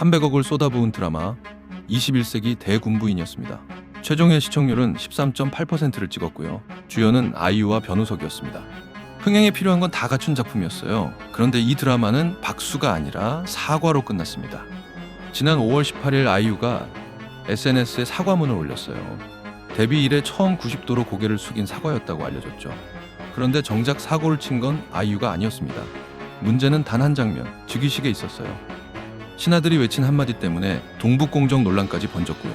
300억을 쏟아부은 드라마 21세기 대군부인이었습니다. 최종의 시청률은 13.8%를 찍었고요. 주연은 아이유와 변우석이었습니다. 흥행에 필요한 건 다 갖춘 작품이었어요. 그런데 이 드라마는 박수가 아니라 사과로 끝났습니다. 지난 5월 18일 아이유가 SNS에 사과문을 올렸어요. 데뷔 이래 처음 90도로 고개를 숙인 사과였다고 알려졌죠. 그런데 정작 사고를 친 건 아이유가 아니었습니다. 문제는 단 한 장면, 즉위식에 있었어요. 신하들이 외친 한마디 때문에 동북공정 논란까지 번졌고요.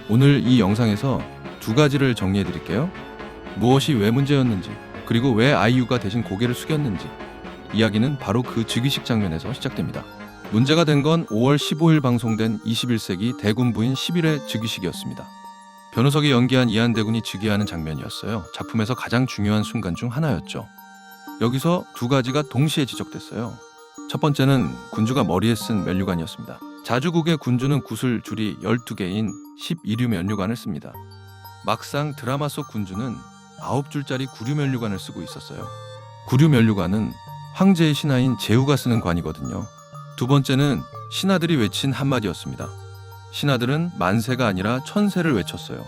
오늘 이 영상에서 두 가지를 정리해드릴게요. 무엇이 왜 문제였는지, 그리고 왜 아이유가 대신 고개를 숙였는지. 이야기는 바로 그 즉위식 장면에서 시작됩니다. 문제가 된 건 5월 15일 방송된 21세기 대군부인 11회 즉위식이었습니다. 변우석이 연기한 이한대군이 즉위하는 장면이었어요. 작품에서 가장 중요한 순간 중 하나였죠. 여기서 두 가지가 동시에 지적됐어요. 첫 번째는 군주가 머리에 쓴 면류관이었습니다. 자주국의 군주는 구슬 줄이 12개인 11류 면류관을 씁니다. 막상 드라마 속 군주는 9줄짜리 9류 면류관을 쓰고 있었어요. 9류 면류관은 황제의 신하인 제후가 쓰는 관이거든요. 두 번째는 신하들이 외친 한마디였습니다. 신하들은 만세가 아니라 천세를 외쳤어요.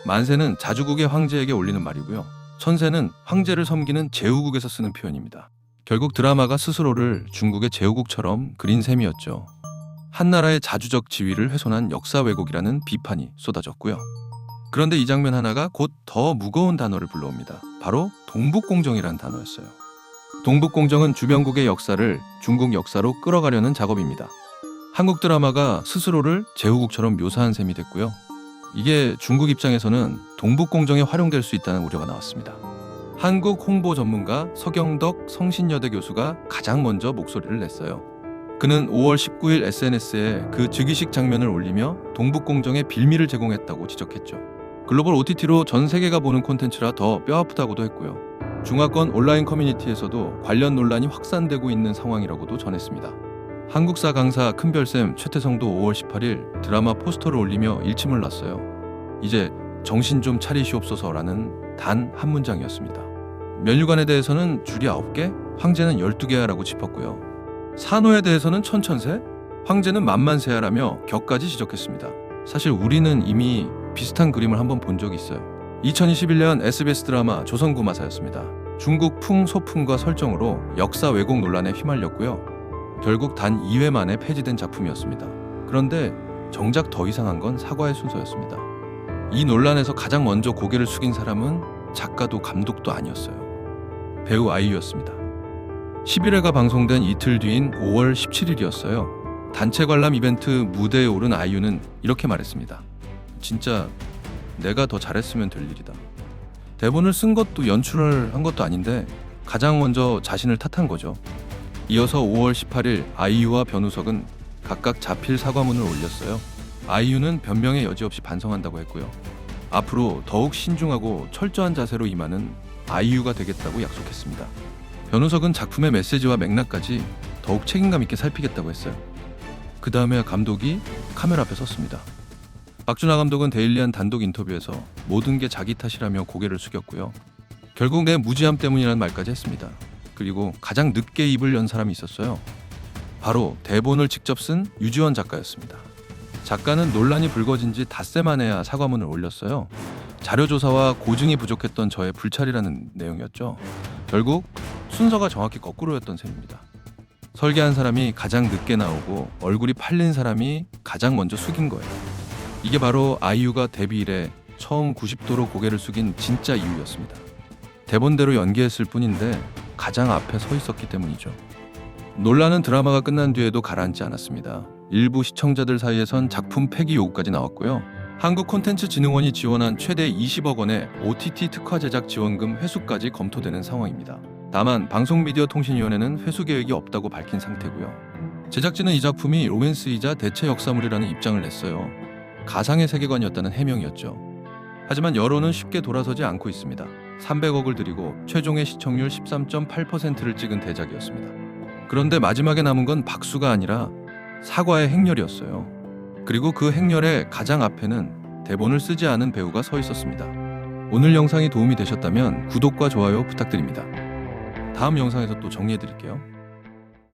만세는 자주국의 황제에게 올리는 말이고요. 천세는 황제를 섬기는 제후국에서 쓰는 표현입니다. 결국 드라마가 스스로를 중국의 제후국처럼 그린 셈이었죠. 한나라의 자주적 지위를 훼손한 역사 왜곡이라는 비판이 쏟아졌고요. 그런데 이 장면 하나가 곧 더 무거운 단어를 불러옵니다. 바로 동북공정이라는 단어였어요. 동북공정은 주변국의 역사를 중국 역사로 끌어가려는 작업입니다. 한국 드라마가 스스로를 제후국처럼 묘사한 셈이 됐고요. 이게 중국 입장에서는 동북공정에 활용될 수 있다는 우려가 나왔습니다. 한국 홍보 전문가 서경덕 성신여대 교수가 가장 먼저 목소리를 냈어요. 그는 5월 19일 SNS에 그 즉위식 장면을 올리며 동북공정의 빌미를 제공했다고 지적했죠. 글로벌 OTT로 전 세계가 보는 콘텐츠라 더 뼈아프다고도 했고요. 중화권 온라인 커뮤니티에서도 관련 논란이 확산되고 있는 상황이라고도 전했습니다. 한국사 강사 큰별쌤 최태성도 5월 18일 드라마 포스터를 올리며 일침을 놨어요. 이제 정신 좀 차리시옵소서라는 단 한 문장이었습니다. 면류관에 대해서는 줄이 9개, 황제는 12개야라고 짚었고요. 산호에 대해서는 천천세, 황제는 만만세야라며 격까지 지적했습니다. 사실 우리는 이미 비슷한 그림을 한번 본 적이 있어요. 2021년 SBS 드라마 조선구마사였습니다. 중국 풍소풍과 설정으로 역사 왜곡 논란에 휘말렸고요. 결국 단 2회 만에 폐지된 작품이었습니다. 그런데 정작 더 이상한 건 사과의 순서였습니다. 이 논란에서 가장 먼저 고개를 숙인 사람은 작가도 감독도 아니었어요. 배우 아이유였습니다. 11회가 방송된 이틀 뒤인 5월 17일이었어요. 단체 관람 이벤트 무대에 오른 아이유는 이렇게 말했습니다. 진짜 내가 더 잘했으면 될 일이다. 대본을 쓴 것도 연출을 한 것도 아닌데 가장 먼저 자신을 탓한 거죠. 이어서 5월 18일 아이유와 변우석은 각각 자필 사과문을 올렸어요. 아이유는 변명에 여지없이 반성한다고 했고요. 앞으로 더욱 신중하고 철저한 자세로 임하는 아이유가 되겠다고 약속했습니다. 변우석은 작품의 메시지와 맥락까지 더욱 책임감 있게 살피겠다고 했어요. 그 다음에 감독이 카메라 앞에 섰습니다. 박준하 감독은 데일리한 단독 인터뷰에서 모든 게 자기 탓이라며 고개를 숙였고요. 결국 내 무지함 때문이라는 말까지 했습니다. 그리고 가장 늦게 입을 연 사람이 있었어요. 바로 대본을 직접 쓴 유지원 작가였습니다. 작가는 논란이 불거진 지 닷새 만에야 사과문을 올렸어요. 자료조사와 고증이 부족했던 저의 불찰이라는 내용이었죠. 결국 순서가 정확히 거꾸로였던 셈입니다. 설계한 사람이 가장 늦게 나오고 얼굴이 팔린 사람이 가장 먼저 숙인 거예요. 이게 바로 아이유가 데뷔 이래 처음 90도로 고개를 숙인 진짜 이유였습니다. 대본대로 연기했을 뿐인데 가장 앞에 서 있었기 때문이죠. 논란은 드라마가 끝난 뒤에도 가라앉지 않았습니다. 일부 시청자들 사이에선 작품 폐기 요구까지 나왔고요. 한국콘텐츠진흥원이 지원한 최대 20억 원의 OTT 특화 제작 지원금 회수까지 검토되는 상황입니다. 다만 방송미디어통신위원회는 회수 계획이 없다고 밝힌 상태고요. 제작진은 이 작품이 로맨스이자 대체 역사물이라는 입장을 냈어요. 가상의 세계관이었다는 해명이었죠. 하지만 여론은 쉽게 돌아서지 않고 있습니다. 300억을 들이고 최종의 시청률 13.8%를 찍은 대작이었습니다. 그런데 마지막에 남은 건 박수가 아니라 사과의 행렬이었어요. 그리고 그 행렬의 가장 앞에는 대본을 쓰지 않은 배우가 서 있었습니다. 오늘 영상이 도움이 되셨다면 구독과 좋아요 부탁드립니다. 다음 영상에서 또 정리해드릴게요.